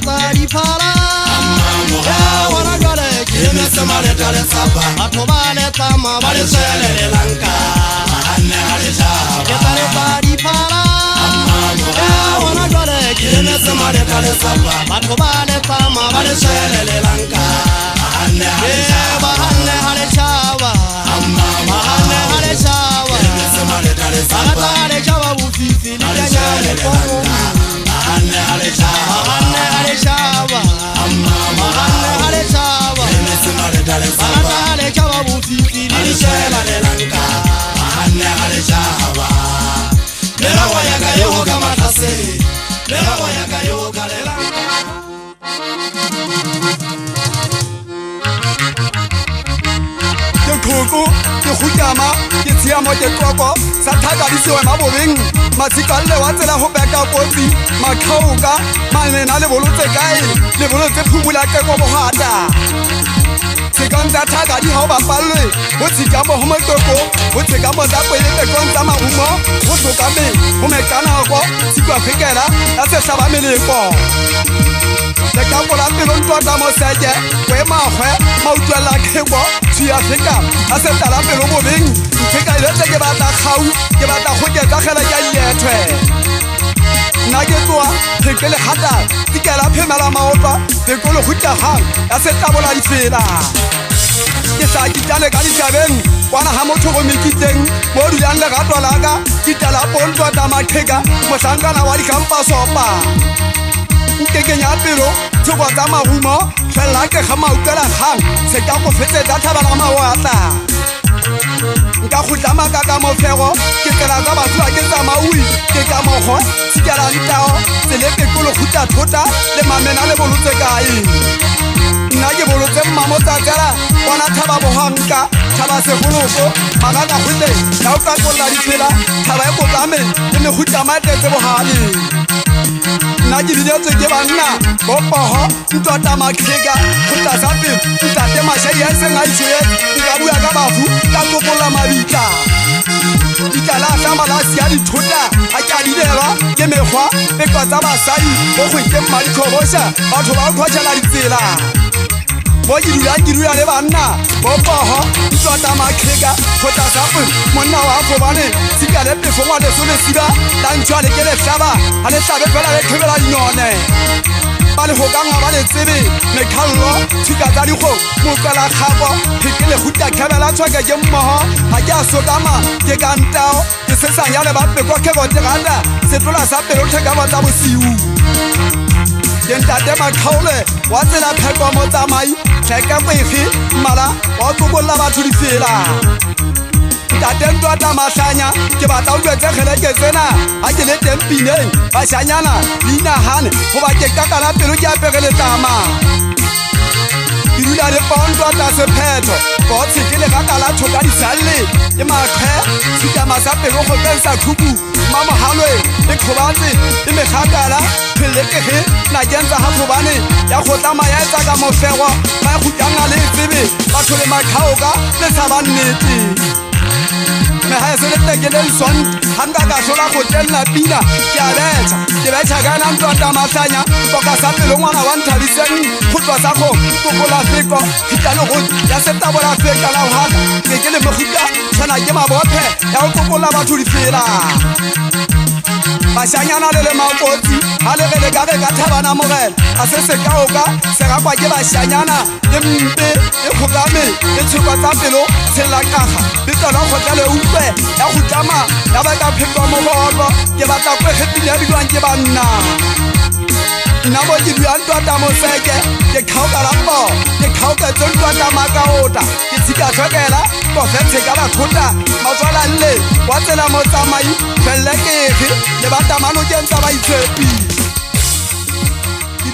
tari pala ya wana gale kime semale tare saba atobale tama bale sele lanka anne halisha ketare tari pala ya wana gale kime semale tare saba atobale tama bale sele lanka anne halisha anne halisha anne halisha kime semale tare saba halisha ufifi likanyale komo Anne Aleshaba, Anne Aleshaba, Anne Aleshaba, Bufi, Nishela Lanka, Anne Aleshaba. Nela wayaka yoga matase, nela wayaka yoga Koko, Yama, Yama, Koko, Sataka, this way, Maboving, Matikale, what's a hope back up, Makauga, Manena, the Volute guy, the Volute Pulaka Hada. Second Tataga, the Hova Pale, what's the Gamo Homoko, what's the Gamo that way, the Gonzama Humo, what's the Game, Homekana, Sika Figara, that's a Sabamili for. The couple of people got a mosaic, where my hair, Mouta like Hebo, to Africa. I said that I'm moving. Take a little give out that how, give out the hook at the Nagetua, take a hada, take a pimala maopa, the Golo Huta, I said Tabola Fila. Yes, I get a Galisaven, one Hamoto Mikiting, more than the Ratalaga, Kitala Ponto Damakega, Mosanga Wadikampa Sopa. Kenya Piro, Tubazama Humo, Felaka Hamaukara Han, Sekamo Fete Databama Wata. Gahutama Gagamo Ferro, Kikalazama Flagazamaui, Kikamoho, Sigarantao, Seleke Kulukuta Tota, the Mamena Volutegai. Nagi Volutem Mamota Zara, Wanataba Bohanka, Tabase Huluso, Magana Hute, Nauka Kola, Tabaco Game, in the Hutama Bohali. Nagi to give a na, Bopo, Totama Kriga, Putasapi, Tatema Shayas and I say, Gabuya Gabafu, Takopola Marika. Ikala Samala Siali Tuta, I can't either, Gemehua, because Abasai, Boku Mariko Rosa, out of our Coachella Zilla. What you like to do, Alevana, Bopo, Totama Kriga, Putasapi, Monawa Fobane, Cigarette before one of the Sida, and try to get a Saba, and a Saba None. Balihoganga Valetsebe, Mekalo, Tikadariho, Mukala Habo, Pikele Huta Kamala Traga Yamaha, Ayasodama, Gegantao, the Sesayana, the Kokeva Teranda, Sepola Sapero Tagama Siu. Yentadema Kaule, what's in a Pegomodamai, take away, Mala, or Kubola to the Fila. Tatendo Damasanya, Kibata Gezena, I can let them be named by Sanyana, Lina Han, who I get Kakala Perugia Pereletama. You are the bond as a pet, but Sikile Kakala to Gadi Sally, the Marquette, Sikamasa Peroco Bensa Kubu, Mama Hale, the Kovati, the Mekakala, Peleke, Najanza Hafubani, Yakotama Yazaga Mofewa, my Hutanga Livi, Batule Makaoga, the Savaniti. I said that son, Hangaga Sola Hotel La Pina, Kiaret, Kibachagana, Damasanya, Bocasapilona, one Talisan, Putbasako, Popola Fico, Hitano, Yaseta, Fekala, Kekele Mohuka, Sanagema Bope, El Popola to the Fila. Bashanyana le Mauti, Aleve Gave Gatavana Morel, Assese Kaoga, Serapa Bashanyana, Dempe, Ekogame, Etukatapelo, Selakaha, Bitala Hotel Upe, Yahutama, Yabaka Pikomo, Yabata Pekipia Gibana. Nabo Gibianto Damoseke, the Kaukarabo, the Kaukatunga Damagaota, the Tika Togela, Professor Galatuta, Mavala Le, Watela Motamai, Peleke, the Batamano Gentavai.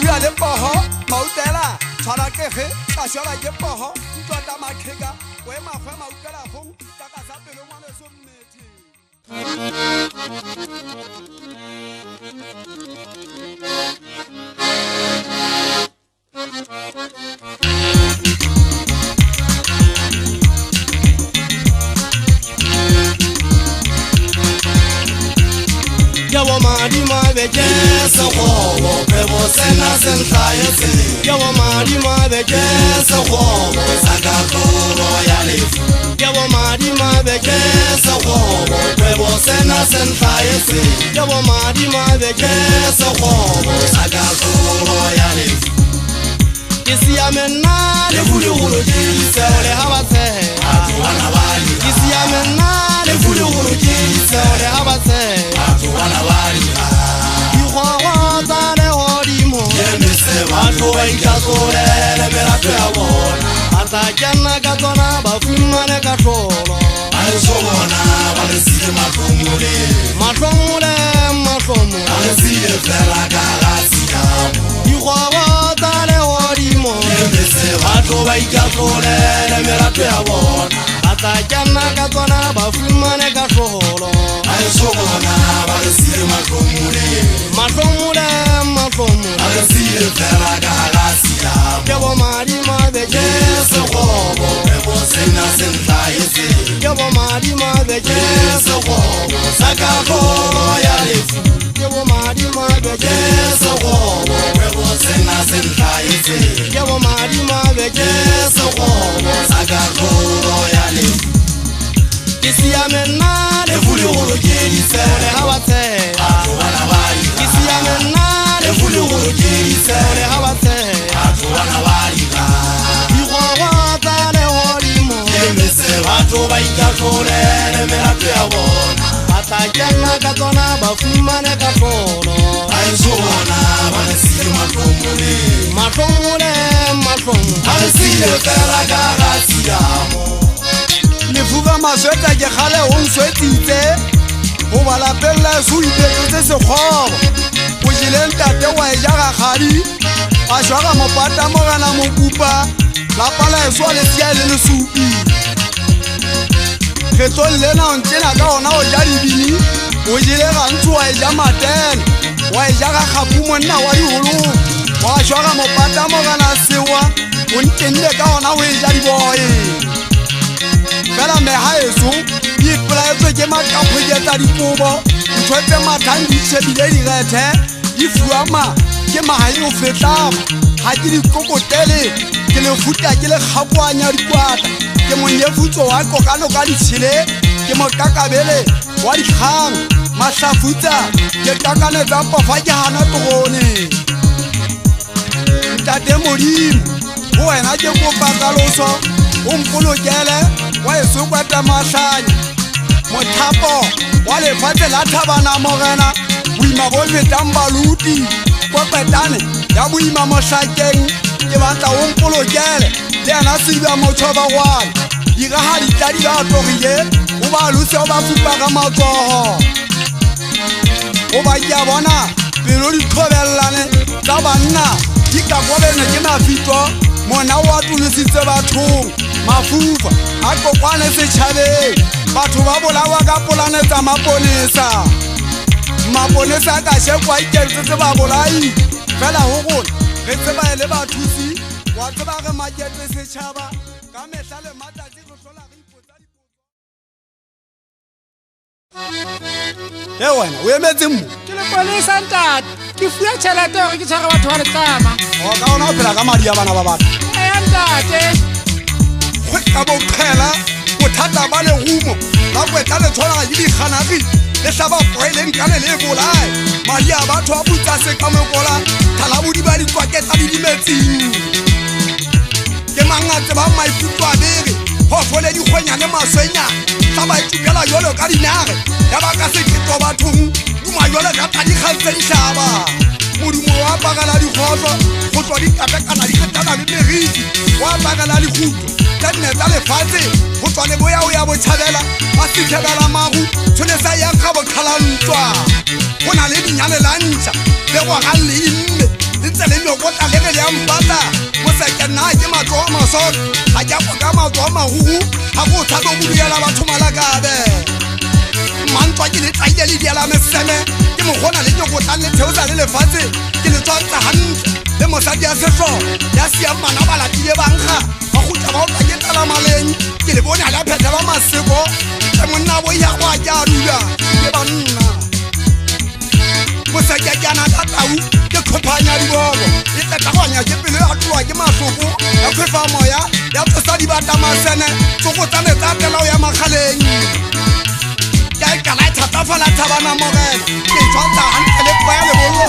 You are the Poho, Mautela, Tarake, Tashala Gepoho, Totama Kega, where my family got a home, Takasapi, one of some Yawo madi ma beje so ko wo pe mo sena senhlahetse ke bo madimabe ke sekgobo sa katlolo ya lefu ke bo madimabe ke sekgobo kgwebo sena senhlahetse ke bo madimabe ke sekgobo sa katlolo ya lefu ke siame nna lefuligolo ke iseo le ga ba tshega ke siame nna lefuligolo ke iseo le ga ba tshega dikgwagwa tsa legodimo batho ba itlhatlolele merato ya bona ba tla kena ka tsona ba fumane ka tlholo matlhomole dikgwagwa tsa legodimo batho ba itlhatlolele merato ya bona ba tla kena ka tsona ba fumane ka tlholo matlhomole ke bo madimabe ke sekgobo ke bo madimabe ke sekgobo sa katlolo ya lefu ke bo madimabe ke sekgobo ke bo madimabe ke sekgobo sa katlolo ya lefu ke siame nna lefuligolo ke diseo le ga ba tshega ke siame nna lefuligolo ke diseo le ga ba tshega dikgwagwa tsa legodimo batho ba ikatlolele merato ya bona ba tla kena ka tsona ba fumane ka tlholo matlhomole lefuka maswetsa ke kgale o nswetsitse go ba lapeng la eso ipetsetse sekgobo go jeleng tate wa eja gakgadi a šwaga mopata mogana mokupa lapa la eso a lesia le lesupi kgetong lena o ntsena ka gona go ja dibini go jele gantsi wa eja matene wa eja gakgapu monna wa diholo wa šwaga mopata mogana sewa o ntenne ka gona go eja diboe fela meha eso di ipolaetswe ke makaphojetsa dikobo ntshwetse mathang di tšhebile digethe di fuama ke magae o fetlago ga ke dikokotele ke lefuta ke lekgapoanya dikwata ke monyefutso wa kokano ka ditšhele ke mokakabele wa dikgang mahlafutsa ke kakanetsa pofa ke gana togone ntate modimo go wena ke kopa kaloso o mpolokele wa eso kwata mahlanya mothapo wa lefatshe la thabana mogena boima bo fetang baluti kopetane ya boima mohlakeng ke batla o mpolokele le yana sediba motšhoba gwana diraga ditladi ba tlogile o ba lose o ba fupa ka matsogo o ba ke a bona pelo ditlhobelelane tsa banna di kakobene ke mafito mona o atolositse bathong mafufa a kokwane setšhabeng batho ba bolawa ka polane tsa maponesa a ka shekwa iketsetse ba bolai fela go gona re tseba e le bathusi wa tseba ge maketse setšhaba ka mehla le matsatsi re hlola re ipotsa e wena o emetse mo ke le polisa ntate ke fuya tšhelete gore ke tshware batho ba letlama o ka ona o phela ka madi a bana ba batho ea ntate kgwe ka boqhela bothata ba legumo la kwetla le tshwaraga ke dikganagi le hlaba poeleng kane le bolae madi a batho a butsa se ka mokola thalabodi ba dikwaketsa di dimetsing ke mangatse ba maikutlo a bere gofole dikgwenyane maswenyane tla ba itupela jolo ka dinare ya ba ka seketo bathong duma jolo ka tadikgantse ditlhaba modumo wa apagela dikgotlo go tswa dikapekana dikgetana le meriti wa apagela dikgutlo tsa dine tsa lefatshe go tswa leboya o ya botšhabela ba setlhebela magu tshwanetsa yankga bokgalantswa go na le dinyane la ntšha le gwaga leinne le ntse le nyokotla le ge le yampatla mosekena ke matlo a masoko ga ke apo ka matlo a magugu ga go tlhabe o boduyela batho malakabe mantwa ke le tsaile le diela meseme ke mogona le nyokotlang le theosa le lefatshe ke le tswantsa gantle le mosadi ya sehlo ya siang bana ba lapile bankga ba gotla ba o tlaketela maleng ke le bone a le a phethela maseko ke monna bo ya go a ke a dula ke banna mosakekana ka tau ke kgophanya dibobo e tletaganya ke pelo ya tloa ke masoko ya kgwefa moya ya tsosa dibatamasene tsoko tsane tsa telao ya makgaleng ya ekala e thatafala thabana mogela ke tshwantsa hantle le poya lebollo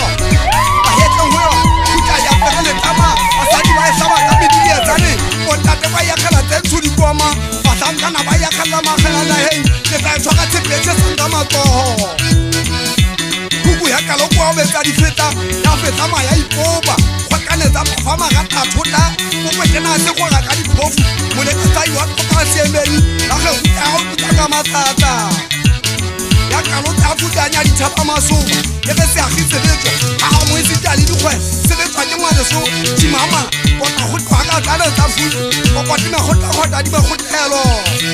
bahetleng go yo kuta ya pegele tama basadi ba e hlaba ka medidietsane bontate ba yakgela tse ntsho dikoma bahlankana ba yakgelela magela naheng ke tla e tshwaka tshepetse sanka matsogo kuku ya kaloko wa betsa di feta ya feta maya ipopa kgwakanetsa mafama ga tathota kopo kena se goga ka diphofu moleketsai wa toka seemeng la ge ya go kuta ka matlata ya kalota a futanya dithapa masoko e ge se agi sebetso a ga mo isita le dikgwe sebetswa ke ngwaneso timama kota go tloga ka tsane tsa futu o kotime gotlagota di megotelo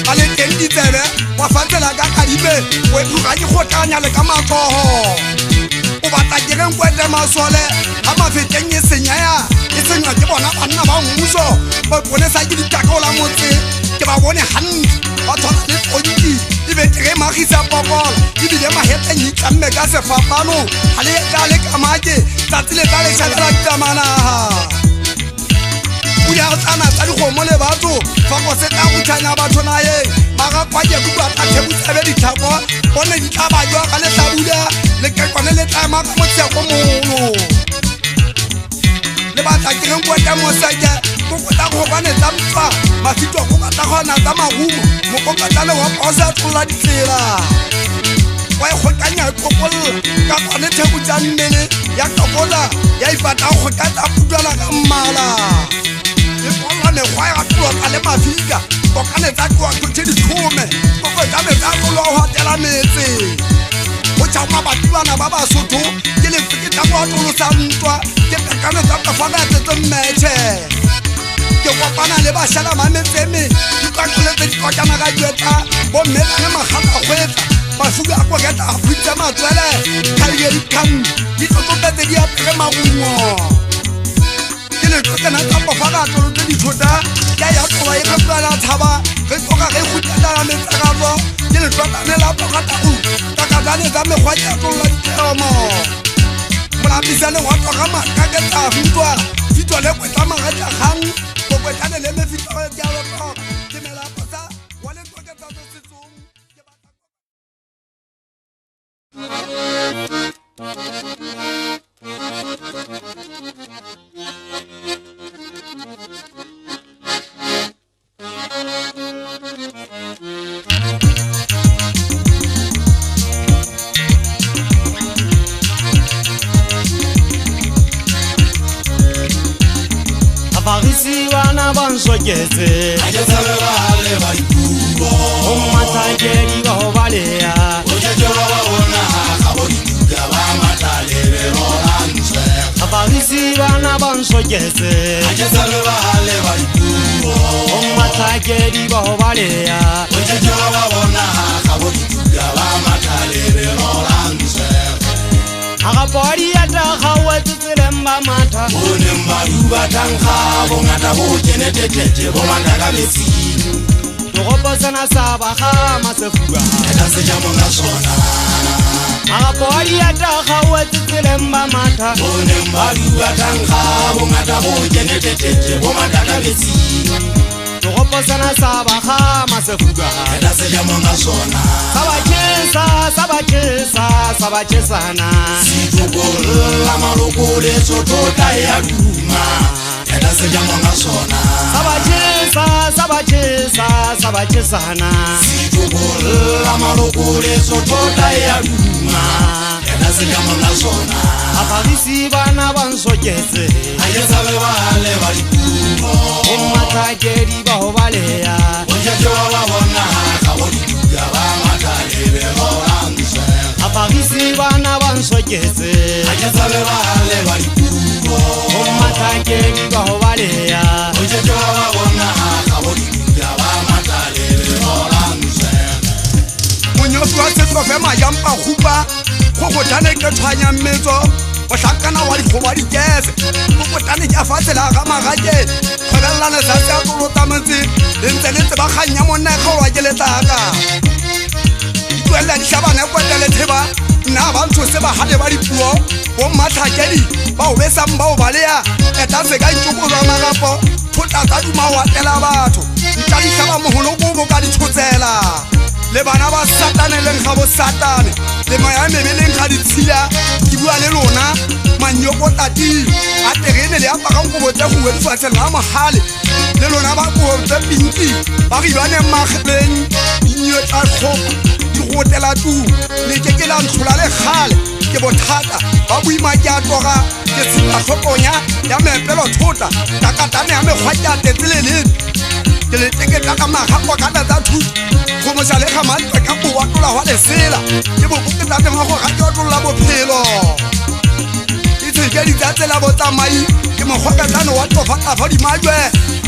a le teng ditsebe wa fatsela ka kadibe o etloga ke gotlanya le ka matsogo o batla ke reng kwete masole ga mafeteng e senyaya e senywa ke bona banna ba mmuso ba ponesa ke ditakola motse ke ba bone hantle ba tshwana le tonki e betere magisa popola ebile maheteng itlamme ka sefapano ga le ka le kamake tsatsi le tsa lešakela ditamanaga o ya tsana tsa dikgomo le batho fa go se tla go tshanya batho nageng magakwa ke kutlwa tlhatlhebotsebe dithako bone di tla bajwa ka letlabula lekekwane le tlama ka motsheko mogolo le batla ke reng kwete moseke kokota kgokwane tsa mpa mafito a kokata kgona tsa marumo mokokatlane wa paosa tlola ditsela wa e kgokanya e kopolola ka kwane theko tsa mmele ya tokola ya ipata go kgokatsa putwala ka mmala e kolla mekgwa ya tlotsa le mafika kokane tsa tloa kgothe dithome kokotane tsa tlola go hatela metse go tšhaoma batulana ba basotho ke lefeke tsa go atolosa ntwa ke pekane tsa kafanatetse mmetšhe ke kopana le bašala mametseme dikwakoletse dikwakana ka juetsa bommela le magata kgwetsa mafuka a koketa a phutse matswele khalgedikgang di tlotlopetse di apere magungo ke letlokena tsa pofagatolo tse dithota ya ya tloba e kgatulana tshaba ge tloka ge kgutletala metsakatswa ke letlotane la pogatago takatane tsa mekgwa ke atolola diteromo molapisane wa tloga makaketsa futwa fitwa le kwetsa magetla kgang kokwetane le mefitwa ke a lotoga ke melaposa wa letloketsa tse setsong Abarisi wana bansoketse Ajesabe bale barikubo Omatakeri bahobalea Ojejo wabona kabori tuga bamatalebe rolanse Abarisi wana bansoketse Ajesabe bale barikubo Omatakeri bahobalea Ojejo wabona kabori tuga bamatalebe rolanse Agapori ata khawetselemba matha Onembaru batanka bongata bo keneteteje bomandaka metsing Togoposana sabaga masefuga Eta sejamo nga sona Agapori ata khawetselemba matha Onembaru batanka bongata bo keneteteje bomandaka metsing Togoposana sabaga masefuga Eta sejamo nga sona Sabachesana Situkola malokole sotota ya duma Eta sejamo nga sona Sabachesana Situkola malokole sotota ya duma Eta sejamo nga sona Abarisi bana bansoketse Ajesabe bale barikubo Omatakeri bahobalea Ojejo wabona kabori tuga bamatalebe rolanse Abarisi bana bansoketse Ajesabe bale barikubo Omatakeri bahobalea Ojejo wabona kabori tuga bamatalebe rolanse monyofi wa setrofe majampa khupa kgokotane ke tshwanya mmetso bohlankana wa dikgobo wa dikese kgokotane ke a fatsela ga magake kgwebelelane sa se a tolotsametse le ntse le tse ba kganya monna e kgaolwa ke letlaka dituelela dišhabane kwetele theba nna na ba ntho se ba hade ba dipuo bo mathakedi ba o besang ba o balea eta se ka ntoko ba magapo phota tsa duma wa tela batho ntali sa ba moholo go ka dithotsela le bana ba satane le ga bo satane le maya mebeleng ga ditshila ke bua le lona manyoko tati a terene le apa gang go botsa go wetsa la mahale le lona ba go tsa pinki ba ri bana mageleng inyo tsa go go tela tu le ke la ntshola le khale ke bothata ba buima ke a tloga ke tsela tlhokonya ya mepelo thota takatane ya mekgwatya tetselele ke le teke taka magakwa ka tsa thu go mo sa le ga mantse ka bo wa tlola wa le sela ke bo ke tsa teng go ga ke tlola bophelo itse ke di tsatsela bo tsamai ke mo khoka tsano wa tofa fa di majwe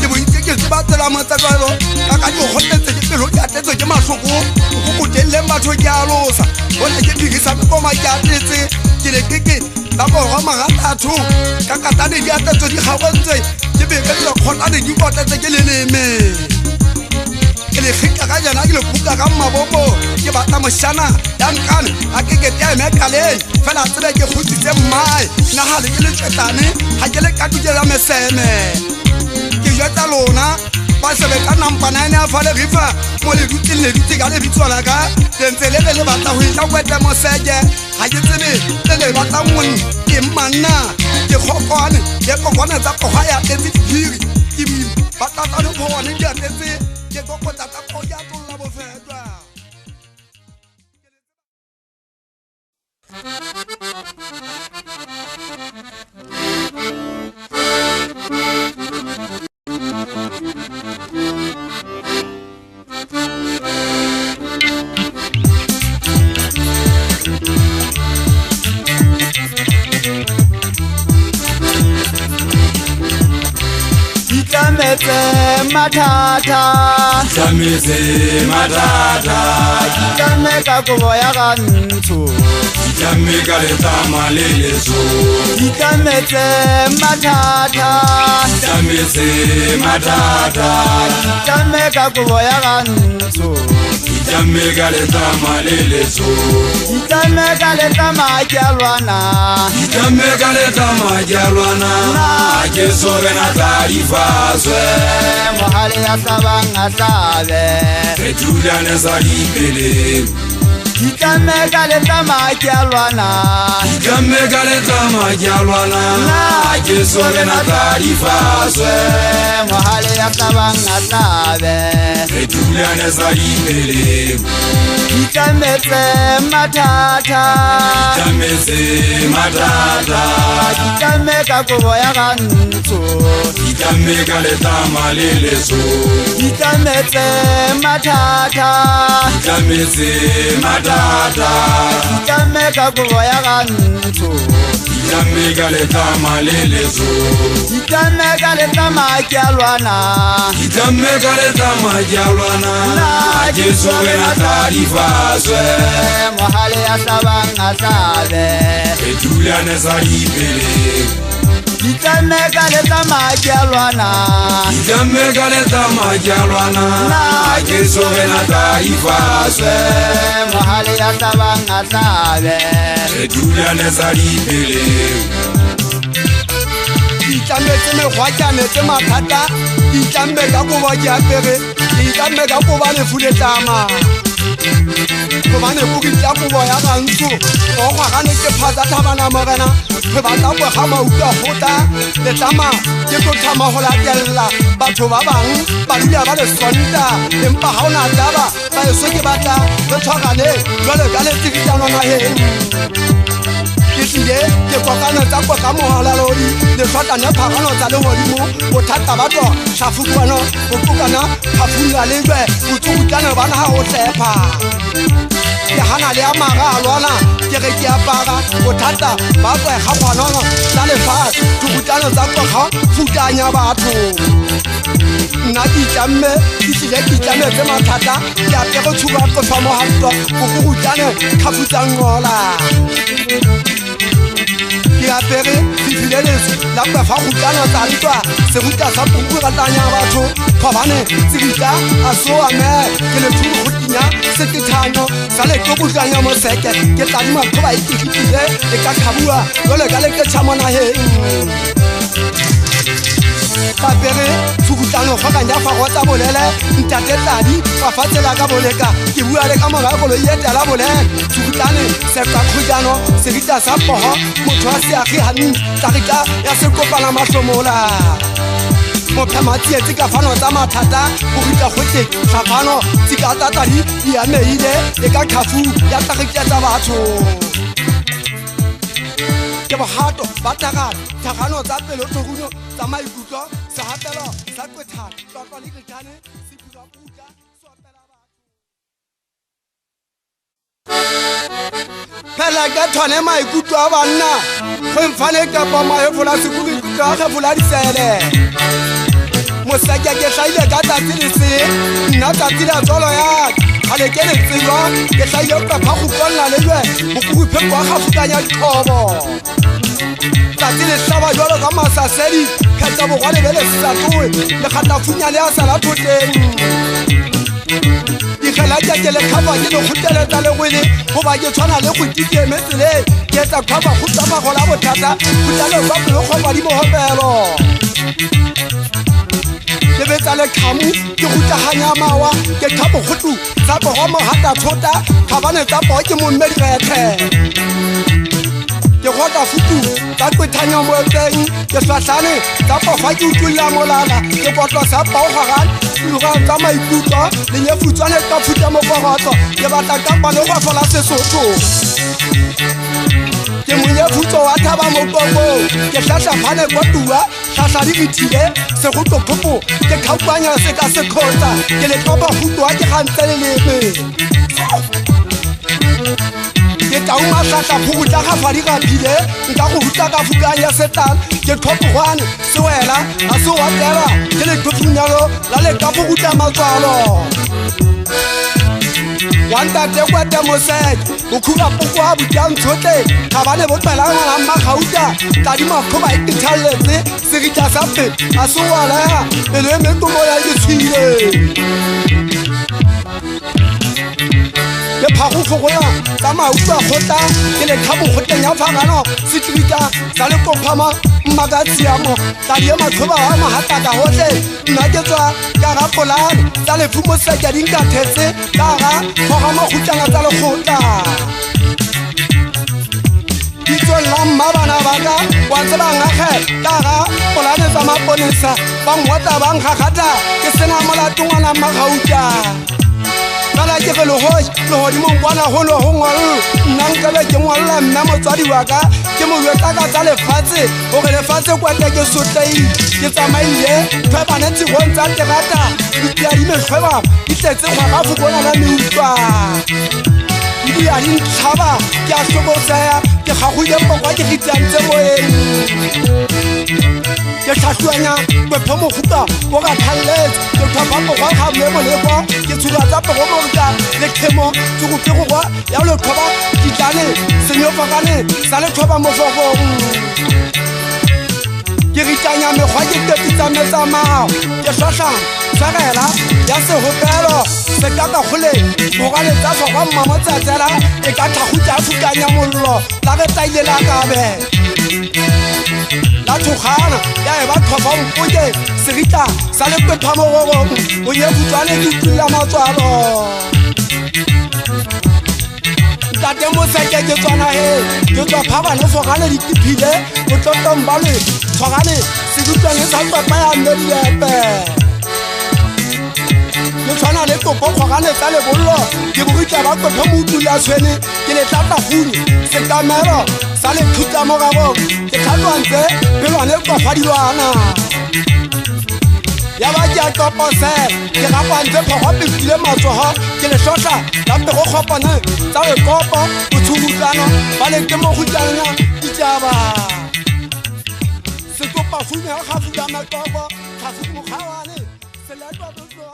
ke bo itse ke ba tsela mo tsatsalo ka ka di go tetse ke pelo ke atetse ke mahloko go go telle batho ke a losa bona ke dirisa go ma ke atetse ke le ke la go ga magathatho ka katane di atatso di gagontse ke be ke le khotane di botetse ke leleme ke le khika ga jana ke le buka ga mabobo ke batla moshana ya nkane a ke ya mekale fela tsebe ke khutsitse mai na ha le ke le tsetane ha ke le ka tujela meseme ke jeta lona ba se be ka nampana ne a fa le rifa mo le dutile ka le bitswala ka tentsele le batla ho itla kwete mo seje ha ke tsebe le batla mon ke manna ke khokwane ke kokwana tsa go ya tetse dipiri ke bi batla tsa le phone ke tetse ke kokota tsa go ya tlola bo fetwa matata Jameze matata Jameka kuboya gantu Jameka leta malelezo Jameze matata Jameze matata Jameka kuboya gantu Jameka leta malelezo Jameka leta majalwana Jameka leta majalwana Ajesore na taarifa zwe Mohali ya sabanga sabe Petulane salipele Jameka leta majalwana Jameka leta majalwana Ajesore na taarifa zwe Mohali ya sabanga sabe Petulane salipele Jameze matata Jameze matata Jameka kuboya gantu Jameka leta malelezo Jameze matata Jameze matata Jameka kuboya gantu Jameka leta malelezo Jameka leta majalwana Jameka leta majalwana Ajesore na taarifa zwe Mohali ya sabanga sabe Petulane salipele Jameka leta majalwana Jameka leta majalwana Ajesore na taarifa zwe Mohali ya sabanga sabe Petulane salipele Jametse mekgwatjanetse mathata Jameka kuba ke apere Jameka kuba le fuletama Kobane bukitla kubo ya gantsho o gwagane ke phatsa thabana morena re batla go ga mauka gota le tama ke go thama go latella batho ba bang ba dula ba le sonta empa ha ona taba ba eso ke batla re tshwarane jwale ka le tsikitano na he ke tsile ke kokana tsa go ka mohala lori le fata na phagano tsa le modimo go thata batho shafukwano go kokana phafula le be go tsutana bana ha o tsepa ke hana le amaga lwana ke re ke apara go thata ba go ga phanono tsa le fa tsutana tsa go ga futanya batho nna ke tlamme ke tsile ke tlamme tse mathata ke a ke go tshuba go fa mo hatlo go go tsane khafutsang ngola ke apere diphileletso la kwa fa go kana tsa ntwa se go tsa pupu ga tanya batho phobane tsibita a so ame ke le thumo go tinya se ke thano sa le go butlanya mo seke ke tla di matho ba ikitile e ka khabua jole ka le ke chamona he papere tsukutano fa ka nya fa go tsa bolele ntate tladi fa fatsela ka boleka ke bua le ka mola go le yeta la bolele tsukutane se ka khujano se rita sa poho motho a se a ge hanni tarika ya se kopala mahlomola mothamati e ka fano tsa mathata go rita gote tlhapano tsika tatadi ya meile e ka khafu ya tarika tsa batho ke bohato ba thagano tsa pelo tsoguno tsa maikutlo sa hatelo sa kwethana tlotlo le kgane se bua puka sopela batho phela ka thone maikutlo a banna go mfane ka pa mae fola sekuri ka ga fola disele mosaka ke hlaile ka tsatsi le se nna tsatsi la tsolo ya ale ke le tsego ke hlaile ka pha go konna le lwe go go phekwa ga fukanya dithobo tsatsi le hlaba jalo ka masasedi khetsa bogwale be le satoe le kgata funyane a sala thoteng dikgelaka ke le kgapa ke le kgoteletsa le gwele goba ke tshwana le go tikemetseleng ke etsa kgapa go tsamago la bothata kgotalo kwa pelo kgopa di mohopelo ke betsa le khamu ke gutaganya mawa ke kgabo gotu tsa bogo mohata thota khabane tsa bogo ke mommedirethe ke gota futu tsa kwethanya mo teng ke swatlane tsa pofa ke utlolla molala ke botlo sa paogagan luga tsa maikutlo le nyefutswane ka futa mo bogotlo ke batla kapa le go fola sesotho ke monyefutso wa thaba mo kongo ke hlatla phane kwa tua hlatla di ithile se go tlopopo ke khaupanya se ka se khotsa ke le topa futwa ke gantsele lebe ke tauma hlatla phugutla ga fadi ga phile nka go hutla ka fukanya setan ke tlhopogwane se wela a se wa tela ke le tlofunyalo la le ka phugutla matswalo wanta te kwa te mosek o khuba poko a butang tshotle ga bane bo tsela ngwana mma gauta tadi makhoba e tshalletse se rita sa pe a se wala e le me tomo ya ditshile ke phago fogola tsa mautwa khota ke le khabo khoteng ya fagano setrika sa le kopama mmagatsiamo tla di mathoba a mahatata hotle nna ke tswa ka ga polane tsa lefumo sekya dinka thetse ka ga thoga mogutlana tsa lekgotla ditsolla mmabana baka wa tseba ngakge ka ga polane tsa maponesa ba ngwata ba nkgakgata ke sena molatongwana mmagauta kala ke ge legodimo nkwana golo go ngwalo nna nkebe ke ngwalola mna motswadi wa ka ke molwetaka tsa lefatshe gore lefatshe kwate ke sotlei ke tsamaile tlhwebane tshegong tsa terata diadimetlhweba di tletse kgwaga fokona la meutlwa di a dintlhaba ke a sokotsaya ke gagoile pokwa ke gitsantse moeng ke tlhatlhoanya kwepho moguta o ka thalletse ke tlhopha pokwa kgamle molekwa ke tshuba tsa pego moruta le kgemo tsegopegogwa ya letlhoba ditlane senyofakane sa letlhoba mofogong ke ritanya mekgwa ke tepitsa metsamao ke tlhotlha tshwarela ya segopelo se ka ka goleng bogale tsa fogwa mmamotsatsela e ka tlhagutsa a fukanya mollo la ge taile la kabe la thogana ya e ba tlhopha mpoke serita sa lekwetha mogogong o yefutswane ke utlwilla matswalo ntate moseke ke tswana he ke tswa phabane fogane ditiphile o tlotombale tshwagane sedutlwane sa papa ya mmediepe ke tshwana le topo kgogane tsa lebollo ke borutla ba kwepho mo utlwile a tshwene ke le tlataguni sekamelo sa le thuta mo gabong ke tlhatlwantse pelwane kwafadilwana ya ba ke a topose ke rapantse phogwa pepile matsogo ke le tlotla la pego kgopane tsa lekopo botshubutlano ba le ke mo gutana ditaba sekopa funya gafuka makopo gafuka mogabane seletwa botlo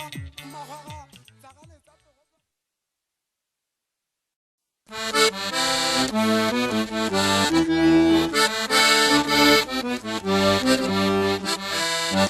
magora tsagane tsa Ke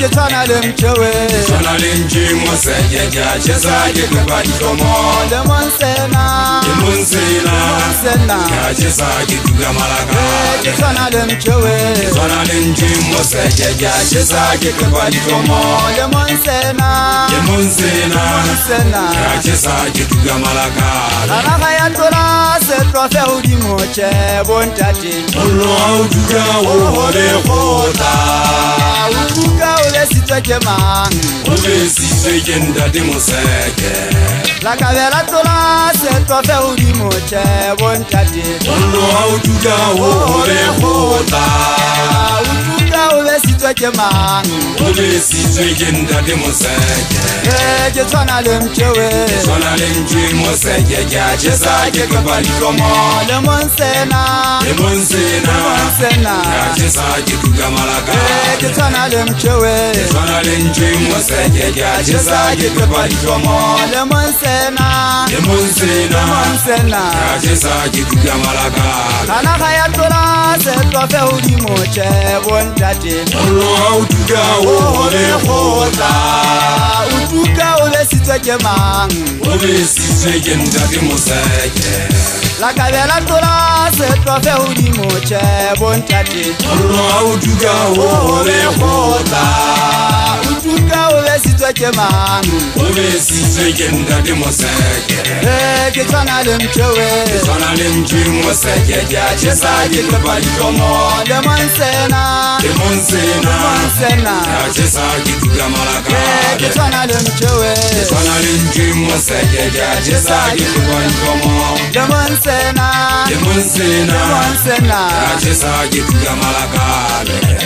tshwana le mchewe Tshwana le njimo sejeja chesake kubadikomo Le monsena Le monsena Ya chesake kugamalaka Ke tshwana le mchewe Tshwana le njimo sejeja chesake kubadikomo Le monsena Le monsena Ya chesake kugamalaka Nanaga ya tola se trofe udimo che bontate Olo auduga ohole kota Uduga ole sitweke mang Ole sitweke ndate moseke La kavera tola se trofe udimo che bontate Olo auduga ohole kota Uduga ole sitweke mang Ole sitweke ndate moseke Ke tshwana le mchewe Tshwana le njimo sejeja ya chesake kubadikomo Le monsena Le monsena Ya chesake kugamalaka Ke tshwana le mchewe Tshwana le njimo sejeja ya chesake kubadikomo Le monsena Le monsena Ya chesake kugamalaka Nanaga ya tola se trofe udimo che bontate Olo auduga ohole kota Uduga ole sitweke mang Ole sitweke ndate moseke La kavela tola se trofe udimo che bontate Olo auduga ohole kota Uduga ole sitweke mang Ole sitweke ndate moseke Ke tshwana le mchewe Tshwana le njimo sejeja ya chesake kubadikomo Le monsena Le monsena Ya chesake kugamalaka Ke tshwana le mchewe Tshwana le njimo sejeja ya chesake kubadikomo Le monsena Le monsena Ya chesake kugamalaka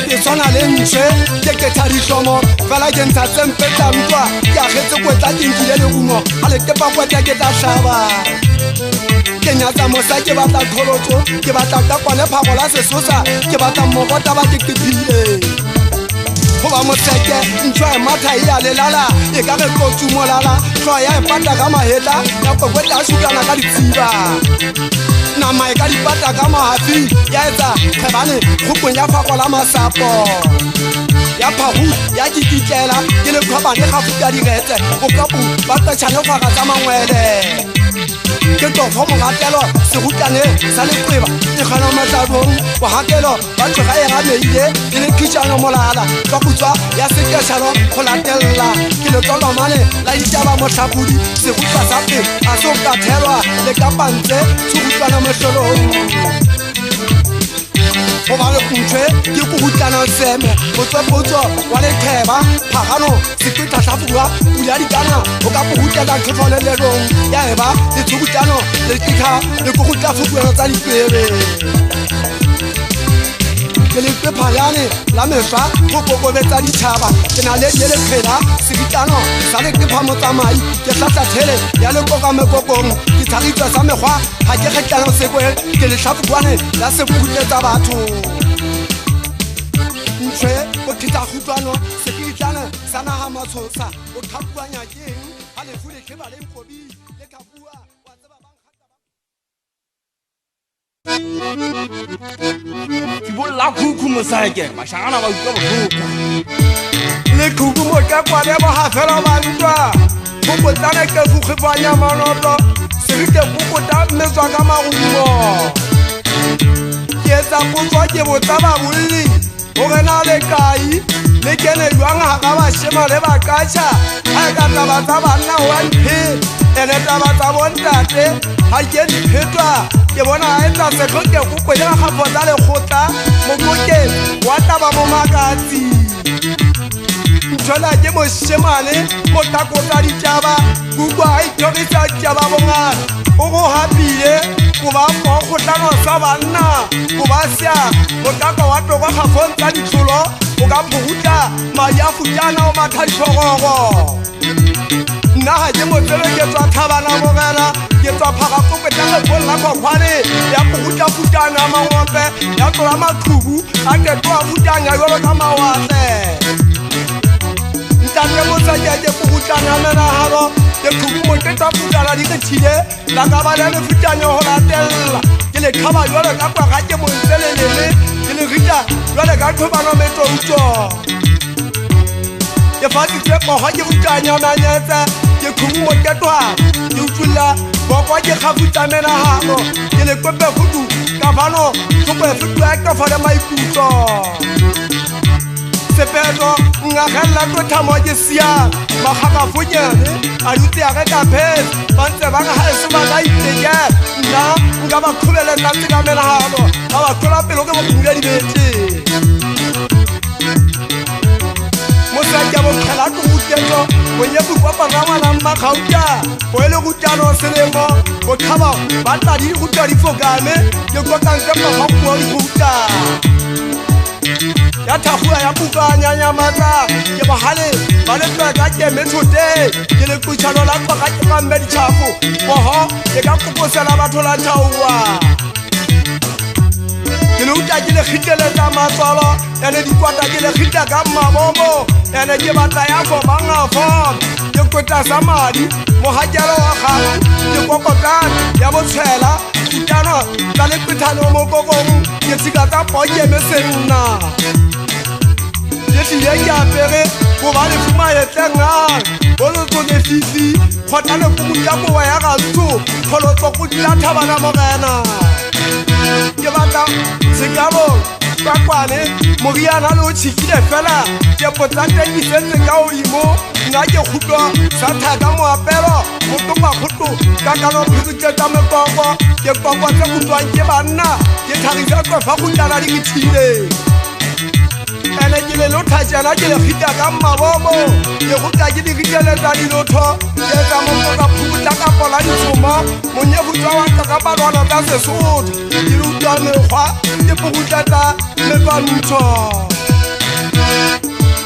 Ke tshwana le ntshe ke ketha dihlomo fela ke ntsha tsempe tsa ntwa ke agetse kwetla ke nkile lerumo ga le tepa kwetla ke tla tlhaba ke nyatsa mosa ke batla kgolotso ke batla ka kwane phago la sesosa ke batla mmogota ba ke kephile goba moseke ntšhwa e matha e ya lelala e ka ge kotsumolala tlhoa ya e pata ka mahetla ya kwekwetla a sukana ka ditsiba nama e ka dipata ka mahafi ya etsa kgebane kgopong ya phako la masapo ya phagu ya kikitlela ke le kgwabane gafuka diretse bokapo ba petšhane faga tsa mangwele ke tofo mogatelo segutane sa lekweba e kgana matlabong bogatelo ba tloga e gameile e le khitšano molala ka kutswa ya sekešano go latelela ke letlolomane la ditaba motlhapodi segutwa sa pe a se o ka thelwa le ka pantse segutlwana motlolong goba lekuntswe ke kugutlana seme motswepotso wa leqheba phagano seketlatlhafua pula dikana o ka pogutlela tlhotlholelelong ya eba letshobutano le kikga le kogutlafokuelo tsa dipere ke lepephayane la mešwa go kokobetsa ditšhaba ke na le die lekgela seditano sa lekepa motsamai ke tlatlathele ya lekokamekokong ke thagitswa sa mekgwa ga ke kgetlano sekwe ke letlhafokwane la sebokutletsa batho ntšhwe go kgetha kgutlwano sekeitlane sa naga matshosa o kgapuanyakeng ga lefu letlheba lenkobi le kapua wa tseba ke bolla khukhu mosake mashangana ba utlwa bohloko le khuku mo ka kwale ba ha fela ba ntwa go botlana ke fukge ba nya manoto se rite go ta mmetswa ka magumo ke tsa putswa ke botsa ba bulli o gena le kai le kene jwang ha ka ba shema le ba kacha ha ka taba tsa banna wa nthe ene taba tsa bontate ha ke di phetwa ke bona a etsa se tlhoke go kwele ga fotsa le khotla mo moke wa taba mo makatsi nthola ke mo shemane mo takotsa ditaba kukwa a itlhogisa ditaba bongata o go hapile go ba mo kgotlano sa banna go ba sia motaka wa tokwa ga fontsa ditlholo o ka phogutla madi a futana o matha ditlhogogo nna ga ke motsebe ke tswa thabana bogela ke tswa phagakoketla lepolla kokgwane ya phogutla futana mangompe ya tlola maqhubu a ketoa futanya jalo ka mawatle ntate motsake ke futana mena haro ke kumo ke ta futana di ke tshile la ka ba le futana ho la tella ke le khaba jwale ka kwa ga ke mo ntelelele ke le rita jwale ka thoba no metso utso ke fati ke mo ha ke futanya na nyetsa ke kumo ke twa ke utsula bo kwa ke khafuta mena haro ke le kwepe futu ka bano thope futu ka fa le maikutlo sepeto ngakhala to thamo ke sia magaka fonyane a dutse a ka phes ba ntse ba ga se ba ga iteke nna nka ba khubele nna tse ka mena habo ba ba khola pelo ke mo bula di bete mosaka bo khala go utelo go ye bu papa ga mala mma khauta go ele go tano selemo go thaba ba tla di go tla di fokame ke go kantse ba ga go di futa ya thafua ya bukanya nyamata ke bahale ba le tla ka ke methote ke le kutshalo la kwa ka ke ba mme ditshafo oho ke ka koposela batho la thaua ke le uta ke le khitele tsa matsolo ene di kwata ke le khita ka mabomo ene ke batla ya fo banga fo ke kweta sa madi mohajalo wa khala ke kokotana ya botshela utano tsa le pithano mo kokong ke tsika tsa poje mesenna ke tile ke apere go ba le fuma ye tlenga go lo tsone fifi khota le puku ya go ya ga ntso kholo tso go dila thabana mo gana ke batla sekabo kwakwane moriana lo tshikile fela ke potlante di sentse ka olimo nna ke khutlo sa thaka mo apelo mo topa khutlo ka kalo phitse tsa mekoko ke kokwa tse kutlwang ke banna ke thagisa kwa fa go tlala di kithile ene ke le lothajana ke le khita ka mabomo ke go tla ke di ritele tsa di lotho ke tsa mo ka phutla ka pola di tsoma monye go tswa wa ka ba lwana ka Sesotho ke rutwa mekgwa ke phutla tsa mebantsho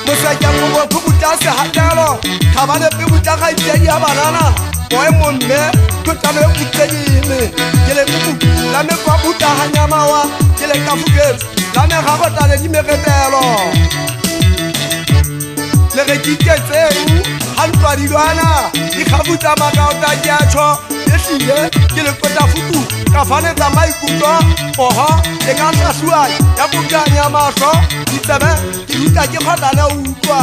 mosaka mo go phutla se hatelo khabane pe butla ga itse ya banana boy monne go tla me kutsene ke le pupu la me kwa buta hanyama wa ke le ka fuketse la me ga go tla le di meretelo le re kitsetseng hantwa di lwana di khabutsa makao ta tjatho e hlile ke le kota futu ka fane tsa maikutlo oho e ka tsasua ya bukanya mahlo di tsebe ke ruta ke khota na utlwa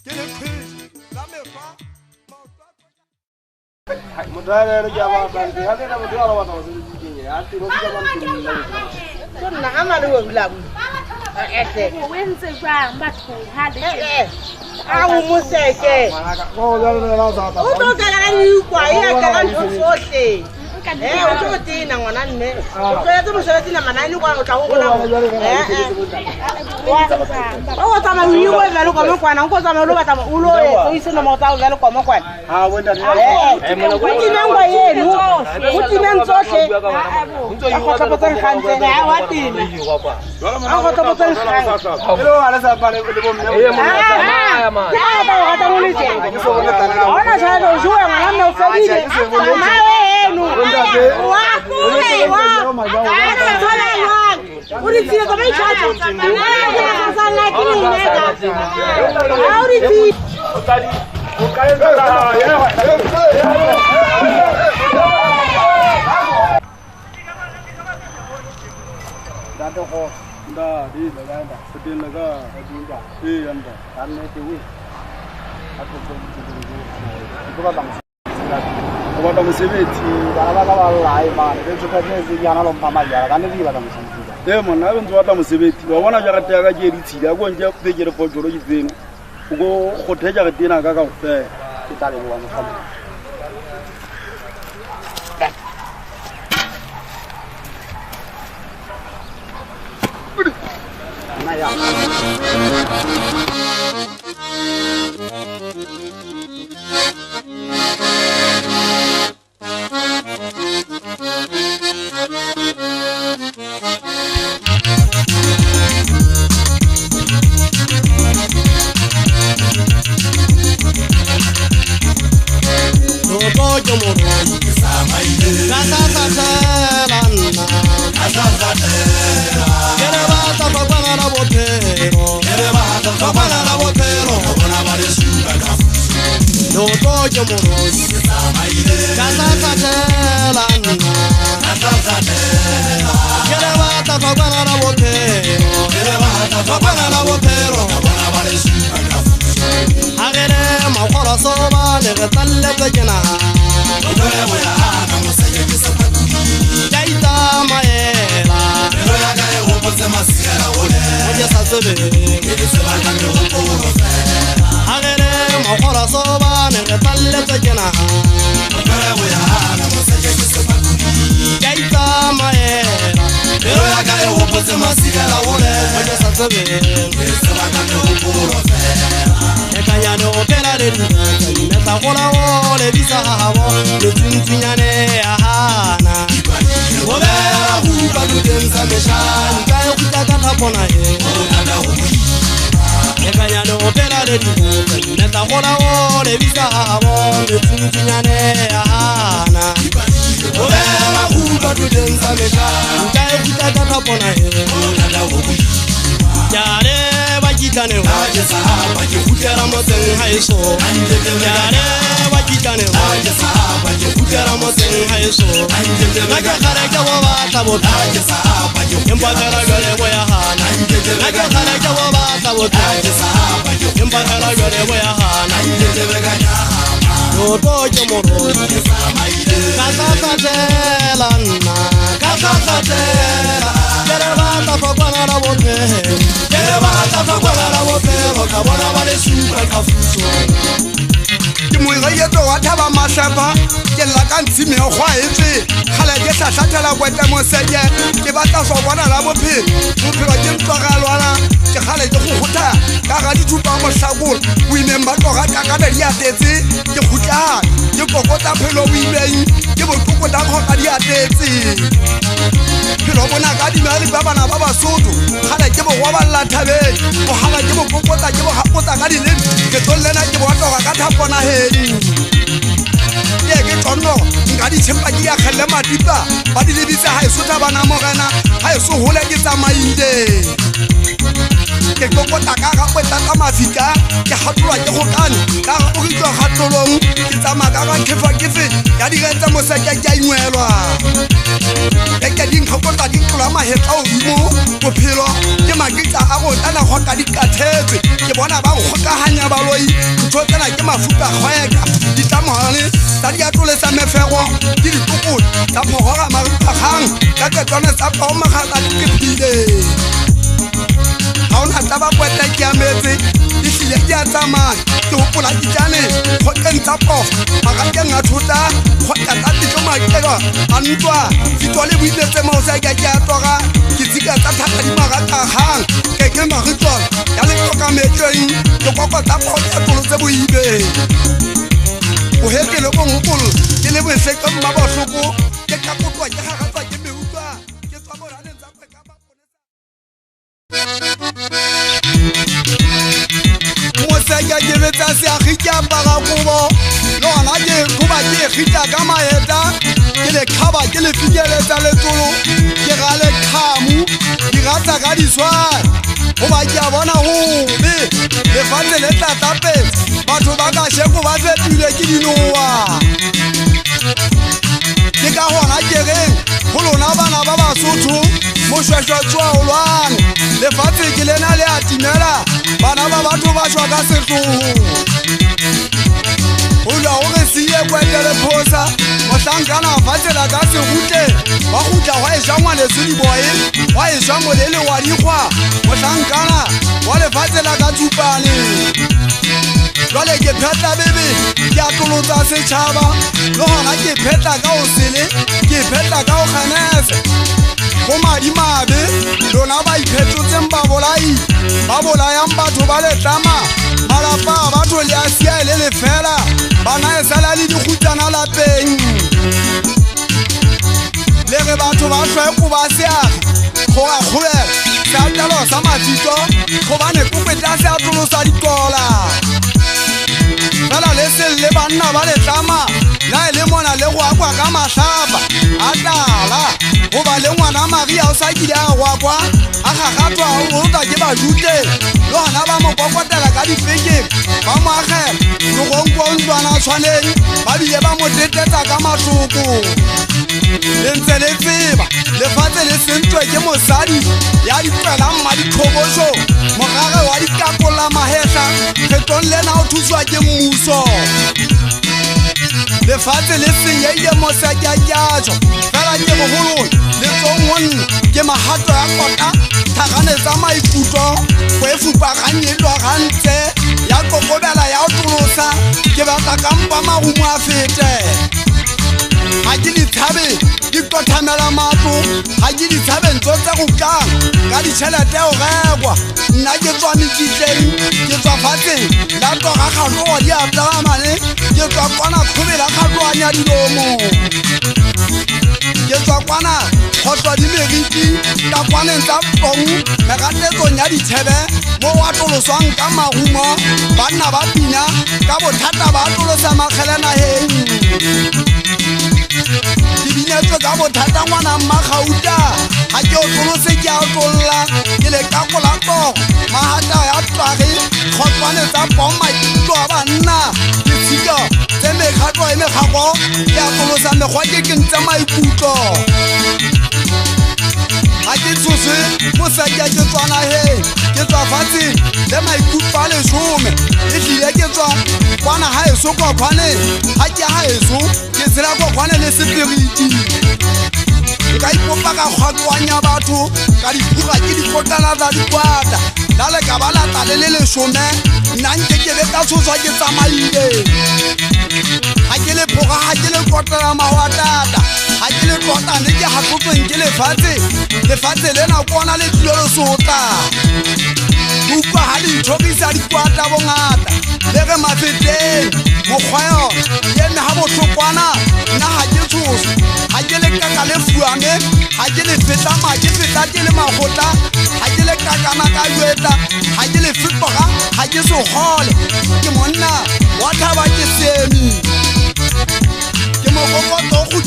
ke le khwisi la me fa mudara re jaba ban de hale na mudara wa no se ji ya ti ro jaba ban de na amalo wo labu ete wenze jwa mbatho hade awu museke ko ya le na sa ta uto kala ni kwa ya kala ni sohle uto tina ngwana mme uto ya tlo shela tina manani kwa o tla go bona o tama ni wo velo kwa mokwana o tama lo batama o lo e o isena mo tsa o velo kwa mokwana ha wenda ni o tina ngwa yenu o tina ntsohle a go tlhopotsa khantse ya wa tina a go tlhopotsa khantse lo ala sa pale ko bo mme ya ba ga ta mo le teng ona sa do jua ngana mo fedile ma enu wa ana thola wa uri tire ko mai chacho ana sa la kini nega auri ti otari o kale ta ya dato ko da di daga da sedil laga adinda anda anne tiwi aku ko ba bang ko ba bang sebeti ba ba lai ba le tsoka ne se yana lo mama ya ga ne di ba bang sebeti mo na be ntwa ta mo sebeti wa bona ja ga ta ga je di tshila go nje pe ke re po jolo di tseno go go theja ga tina ka go fe ke tale wa mo kama na ya Quiere bata pa' para la botero, quiere bata pa' para la botero. loto ke morosi ka kgatela nna ke le batla tlhokwana la bophelo ha re le makgolo sobane re tsalletse ke naha ka itamaela ke sa tsebeng ha re le makgolo sobane re tsalletse ke naha ka itamaela ke sa tsebeng ekanyane o phela le dinetsa gola o lebisa gabo le tsuntsunyane ya hana o bela go utlwa duteng sa mešane ka e kgutla ka thapona e ekanyane o phela le dinetsa gola o lebisa gabo le tsuntsunyane ya hana o bela go utlwa duteng sa mešane ka e kgutla ka thapona e Yare bakitane waje sahaba ke kutera motseng haiso Yare bakitane waje sahaba ke kutera motseng haiso Naka khare ke wa batla botaje sahaba ke empa kara gare boya hana Naka khare ke wa batla botaje sahaba ke empa kara gare boya hana Loto ke morosi ka kgatela nna ka kgatela Kere batla tlhokwana la bophelo Kere batla tlhokwana la bophelo ka bona ba le supa ka fuso ke moireetso wa thaba mahlapa ke lla ka ntshime go etse gale ke sa hlathela kwete moseke ke batla go bona la bophelo ke ntlogalwana ke gale ke go gotha ka ga dithupa mohlakola o imeng ba tloga kakana di atetse ke gotla ke kokota phelo o imeng ke botokota kgoka di atetse phelo bona ka dimari ba bana ba basotho gale ke bo wa balla thabeng go hala ke bo kokota ke bo hapotsa ka dileng ke tsollena ke bo tloga ka thapona he ye ke tsono nka di tshempa ke ya khelle matipa ba di lebisa ha esotha bana morena ha eso hole ke tsamaile ke kokota ka ga kweta ka mafika ke hatolwa ke go kane ka ga o kitwa hatolong ke tsamaka ka kefa kefe ya di retsa moseke ke ingwelwa ke ding khokota ding tlola mahetla o dimo bophelo ke makitsa a go tana go ka dikathetse ke bona ba go gokahanya baloi ntho tsena ke mafuta khweka ditamane tsa di atolesa mefego di ditokolo tsa phogora maripakgang ka tsona tsa pa o magala ke phile ha ona taba kweta ke ametse di hlile di a tsamaya ke hopola ditane go tentsa pof magake ngathota go tata tso makego a ntwa fitwa le builetse mo sa ke a toga ke tsika tsa thata di magaka gang ke magitwa ya le toka metšeng ke kokota go tsa tolo tse boibe o hekele go ngopolo ke le boefeka mma bohloko ke ka kotwa ke gagatsa ke meutwa ke tswa boraneng tsa ka ba moseke ke betsa seagi ke apara kobo lona ke koba ke khita ka maeta ke le khaba ke le fikeletsa letsolo ke ga le khamu ke ratsa ka diswai goba ke a bona gobe lefatshe le tlatapetse batho ba ka sheko ba fetile ke dinowa ke ka gona ke reng go lona bana ba basotho moshweshwe tswa o lwane lefatshe ke lena le atimela bana ba batho ba shwa ka setlogo o lwa o re siye kwetele phosa mohlankana fatsela ka segute wa gutla wa e jangwa le sediboye wa e jwa molele wa dikgwa mohlankana wa lefatsela ka tsupane jwale ke phetla bebe ke atolotsa setšhaba le gona ke phetla ka o sele ke phetla ka o kganese go madimabe lona ba iphetlotseng ba bolayang batho ba letlama malapa a batho le a sia le lefela bana e sala le dikgutsana lapeng le ge batho ba tlhweko ba seagi go a kgobela seatelo sa mafito gobane kopeta se atolosa dikola fela le sele le banna ba letlama la e le mona le go akwa ka mahlapa a tala go ba le ngwana Maria o sa kile a gwakwa a gagatwa o rota ke ba jute le gona ba mo kokotela ka dipeke ba mo agela le go nkwa ntlwana tshwaneng ba bile ba mo detetsa ka matlhoko le ntse le tseba lefatshe le sentswe ke mosadi ya dipela mma dikgoboso mogare wa dikapola mahetla kgetong lena o thuswa ke mmuso lefatshe le senyeile mosekakatso fela ke bogolong le tsongonna ke mahato ya kota thagane tsa maikutlo go e fupaganyelwa gantse ya kokobela ya o tolosa ke batla kampa magumo a fete ga ke ditšhabe di kothamela matlo ga ke ditšhabe ntso tse go tlang ka ditšhelete o rekwa nna ke tswa mekitleng ke tswa fatsheng la toga kgatlogo di atagamane ke tswa kwana kgobela kgatloanya dilomo ke tswa kwana kgotlwa di meriti ka kwaneng tsa tong megatetsong ya ditšhebe mo wa toloswang ka magumo banna ba pina ka bothata ba tolosa makgelenageng ke binetswe ka bothata ngwana mmagauta ga ke o tolose ke a tolola ke le ka kolatogo mahata ya twage kgotlwane tsa pommaikutlo a banna ke tshika tse mekgatlo e megago ke a tolosa mekgwa ke kentse maikutlo ga ke tshose mosaki a ke tswanageng ke tswa fatsheng le maikutlo a lesome e tlile ke tswa kwana ga eso kokgwaneng ga ke ga eso ke tshela kokgwane le sepiriti nka ipopa ka kgwatloanya batho ka diphuga ke dikotana tsa dikwata la le ka ba lata le le lesome nna nke ke be ka tshoswa ke tsamaile ga ke le phoga ga ke le kotela mawatata ga ke le tlotane ke gatlotsweng ke lefatshe lena kona le tlilo lesota ukwa ga dintšhokisa dikwata bongata le ge mafeteng mokgwa yona ye mme ga botlhokwana nna ga ke tshoso ga ke le kaka le fuame ga ke le fetama ke feta ke le magotla ga ke le kakana ka jwetla ga ke le fetoga ga ke segole ke monna wa thaba ke semi ke mokokoto go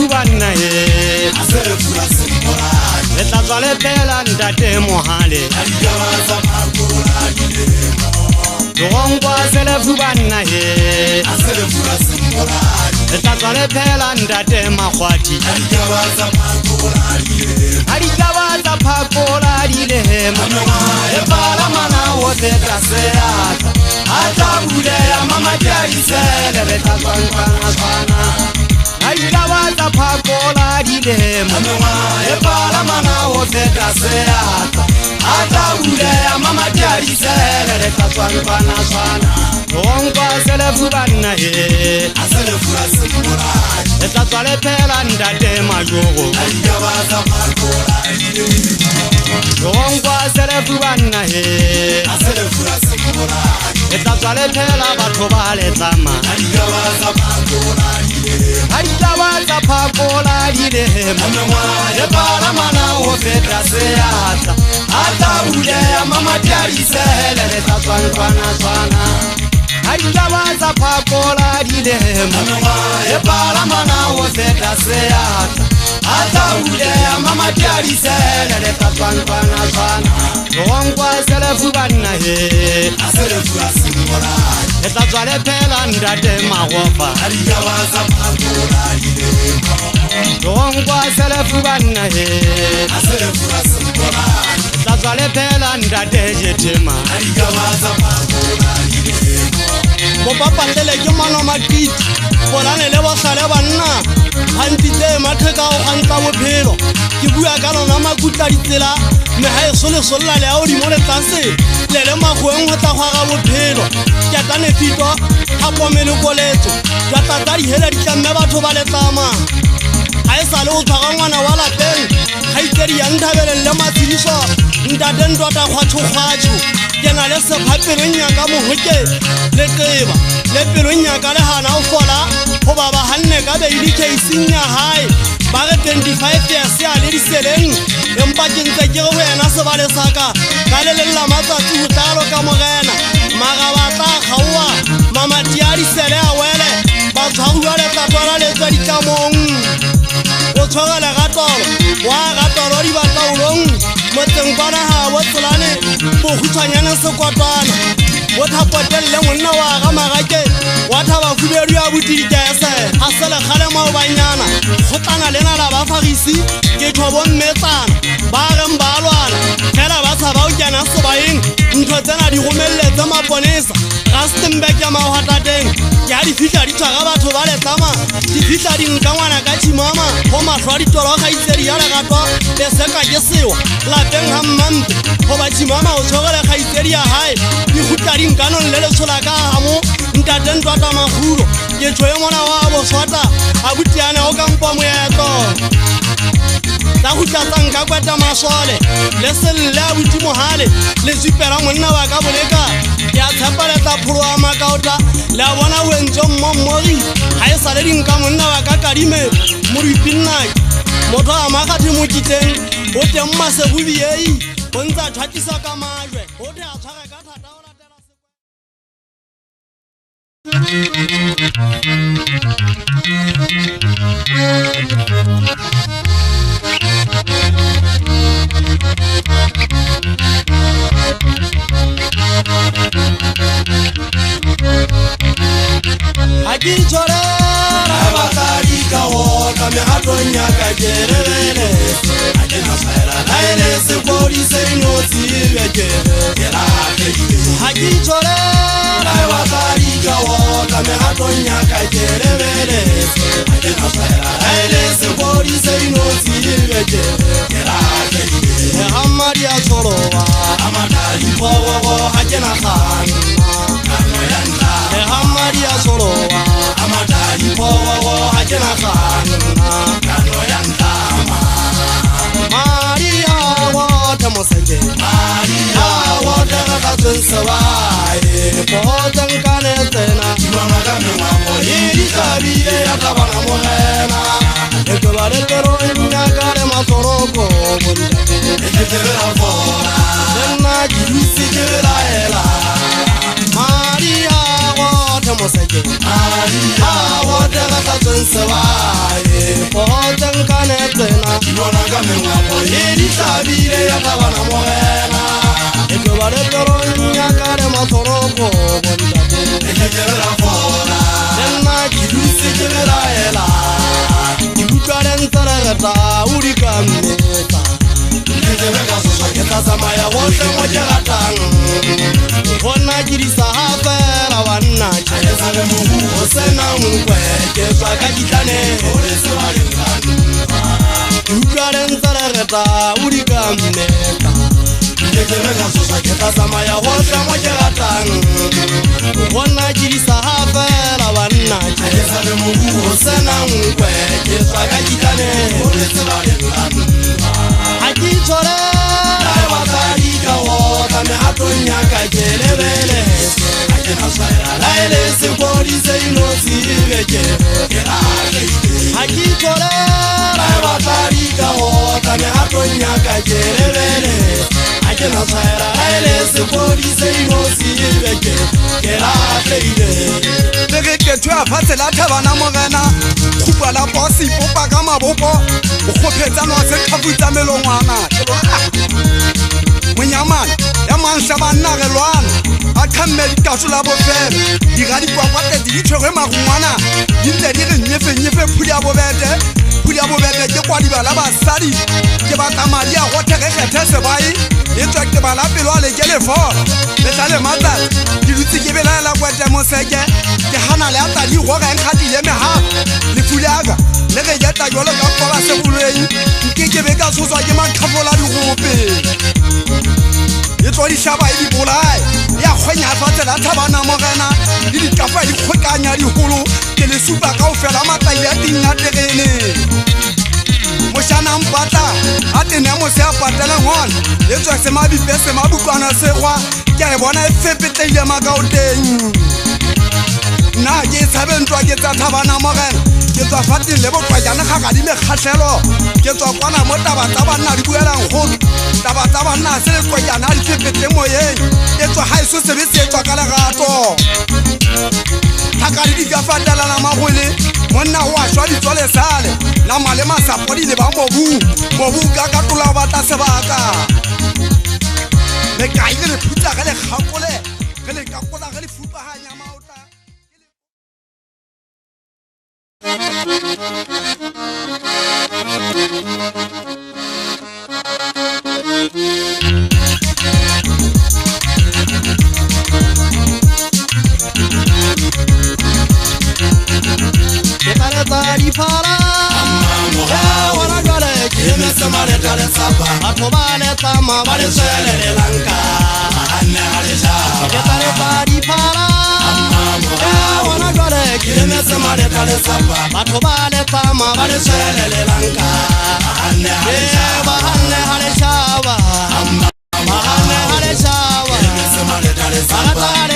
Banna he le tla tswa le phela ntate mohale logongwa selefu banna he le tla tswa le phela ntate magwati a ditaba tsa phakola di lehema e palamana o feta seatla a tla buleya mamajaisele le tla tswankana ditaba tsa phakola di lema e palamana o feta seatla a tla buleya mamadiadisele le tla tswankana logongwa selefu banna he le tla tswa le phela ntate majogo logongwa selefu banna he le tla tswa le phela batho ba letsama a ditaba tsa phakola di lehema e palamana o feta seatla a tla buleya mamadiadisele le tla tswankana a ditaba tsa phakola di lehema e palamana o feta seatla a tla buleya mamadiadisele le tla tswankana logongwa selefu banna he le tla tswa le phela ntate magofa logongwa selefu banna he le tla tswa le phela ntate jethema bopapatele ke mano makiti bolane le bohlale banna gantitse matheka go gantsa bophelo ke bua ka lona makutla ditsela mme ga e solesolola le ao dimo letlase le le magweng go tla gwaga bophelo ke tane fitwa ga pomelekoletso jwa tata dihele di tlamme batho ba letlama ga e sa le go tshwaga ngwana wa lapeng ga itse kgaitsedi ya nthabeleng le matsediso ntate Ndwata kgwatsho ke na le sephapelong nyaka mohoke le teba le pelong nyaka le hana o fola go ba ba hanne ka beili casing ya hae ba re 25 years ya le diseleng empa ke ntse ke go wena sebale saka ka le lla matsatsi ho talo ka morena magaba tla khawa mama diari sele a wele ba tshwarwa le tatwana le tswa dikamong o tshwara le gatolo wa gatolo di batlaulong motseng bana ha bo tsolane bo hutshwanyana sekwatwana o thapotelle monna wa ga magake wa thaba fubedu ya botidikese a sele kgale mo banyana go tlana lena la ba fagisi ke thobo mmetsana ba reng ba lwana fela ba sa ba o kena sebaeng ntho tsena di romelletse maponesa ga Stembek ya mahatateng ya di fihla di tshwara batho ba letsama di fihla di nka ngwana ka tshimama go matlho a ditoro kgaitsedi ya legatwa le seka ke sewa lapeng ga mmampe go ba tshimama o tshogele kgaitsedi ya hae di gutla di nkanong le letshola ka gamo ntate Ndwata maguro ke tšhoe ngwana wa boswata a butiane o kampa moetlo tsa gutla tsa nka kweta masole le selle a buti mohale le zipela monna wa ka boleka ya tshepaletsa pholo a makaota le a bona wentso mmommori ga e sale dinka monna wa ka kadime moripinnak motho a makgathi mokiteng o teng masegobiei o ntse a thwatisa ka majwe o te a tshware ka thata o latela Aki chore abakari kawo kame atonya kajerele akena fera laele se kori se noti vekere Aki chore abakari kawo kame atonya kajerele akena fera laele se kori se noti vekere Hamadi achorowa amadali powo akena khana Hamadi achorowa amadali powo akena khana kano yantama Maria wata moseke Maria wata katsensawae potan kanetena mama kame mamo yidi kabile yakabana mohena ekobare tero nyakare masoroko ekebera fora dena jilusi kebera ela Maria wata moseke Maria wata katsensawae potan kanetena mama kame mamo yidi kabile yakabana mohena ekobare tero nyakare masoroko ekebera fora dena jilusi kebera ela Karen Saragata, Uri Kameta, Samaya, what a Mojaratan, one Najirisa Hafera, one Nacha, Sena Mukwe, Pakitane, Karen Saragata, Uri Kameta. Samaya, what a Mojaratan, one Najirisa Hafera, one Nacha, Sena Mukwe. Aki chore wakari kawo kame atonya kajelebele akena saira laile se body se inoti veke Aki chore wakari kawo kame atonya kajelebele akena saira laile se body se inoti veke kera keide Bege ke twa fatela thabana mogena khupwa la bosi popa ka mabopo o khophetsa no se khafutsa melongwana Munyamana ya mansha banna ge lwana a thamme di kasula bofela di ga di kwakwate di tshwere magungwana di ntse di re nyefe phuli ya bobete ke kwa di bala basadi ke ba tamadi a go thegekgethe sebai le tswa ke bala pelo a le ke le fora le tla le matsa di dutse ke bela la kwete moseke ke hana le ata di go ga nkgati le meha le fuliaga le ge ya ta jolo ka fola se bulweng ke be ka tsotswa ke makhafola di gope e tswa di shaba e di bolai ya khwenya fatsela thabana mogena le di kafa di khokanya di holo ke le supa ka ofela mataile a tinga terene Moshana mpata ate ke ne mose a patela ngwana e tswa se mabipe se mabukwana segwa ke a e bona e fepeteile makao teng nna ke tshabe ntwa ke tsa thabana mogena ke tswa fateng le botlwajana kgakadime kgatlhelo ke tswa kwana mo taba tsa banna di buelang golo taba tsa banna se le tlwajana a di fepete moyeng e tswa ga eso sebetse e tswa ka legato thakadi di ka fatelana magole monna o a šwa ditswale sale nama le masapodi le ba mobu ka katola o batla sebaka le kaile le phutsa ge le kgakole ge le kakola ge le fupaganya maotla batho ba letama ba le tswelelanka ke taletsa diphala bona jwale ke emetse maletla le sapa batho ba letama ba le tswelelanka bahanne ha le shaba bahanne ha le shaba